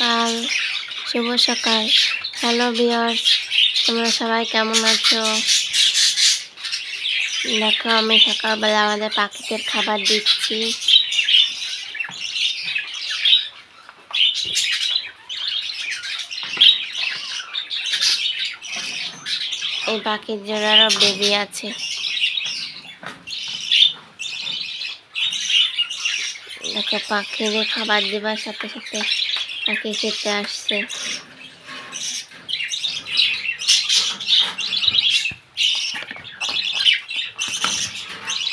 সকাল, শুভ সকাল। Hello viewers, তোমরা সবাই কেমন আছো? দেখো, আমি সকালবেলা আমাদের পাখিদের খাবার দিচ্ছি। এই পাখির জোড়ারও বেবি আছে। দেখো, পাখিদের খাবার দেবার সাথে সাথে পাখি খেতে আসছে।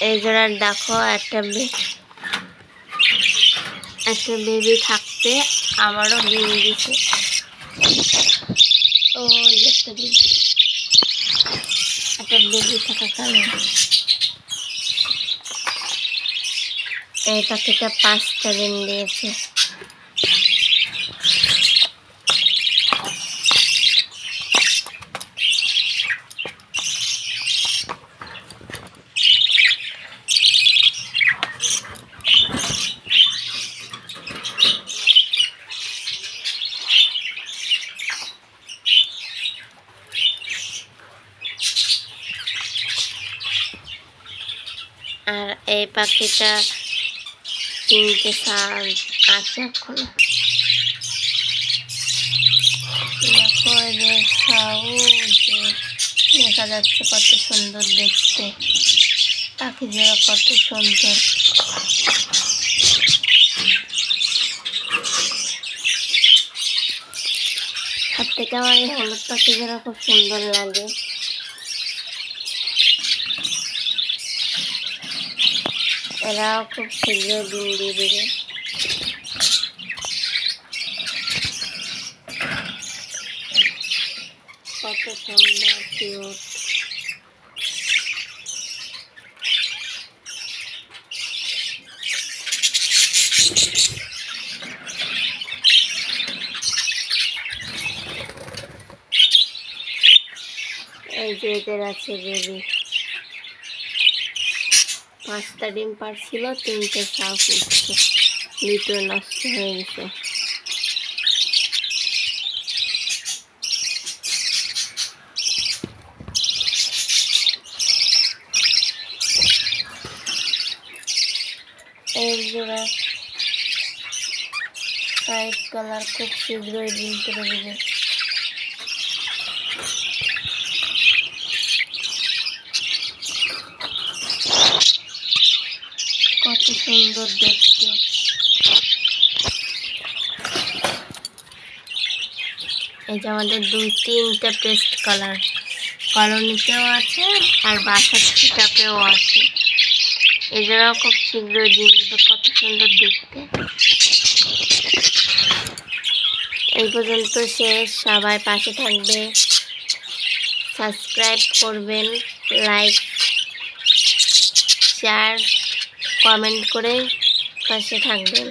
এই জোড়ার দেখো একটা বেবি থাকতে আমারও ডিম দিছে। ও একটা ডিম, একটা বেবি থাকা কারণে এই পাখিটা 5টা ডিম দিয়েছে। আর এই পাখিটা 3টে সাল আছে এখনো। দেখো, এদের দেখা যাচ্ছে কত সুন্দর দেখতে। পাখিগুলো কত সুন্দর। সব থেকে আমার এই হলুদ পাখিগুলো খুব সুন্দর লাগে। এরাও খুব শীঘ্র ডিম দিয়ে দেবে। কত সুন্দর কিউট। এই যে এদের আছে বেবি। 5টা ডিম পারছিল, 3টে সাউ ফুটছে, 2টো নষ্ট হয়ে গেছে। এই জোড়া হোয়াইট কালার খুব শীঘ্রই ডিম করে দেবে। কত সুন্দর দেখতে। এই যে আমাদের 2-3টা পেস্ট কালার, কলোনিতেও আছে আর বাসার ছিটাপেও আছে। এদেরও খুব শীঘ্রই ডিম দেবে। কত সুন্দর দেখতে। এই পর্যন্ত শেষ। সবাই পাশে থাকবে, সাবস্ক্রাইব করবেন, লাইক, শেয়ার, কমেন্ট করে পাশে থাকবেন।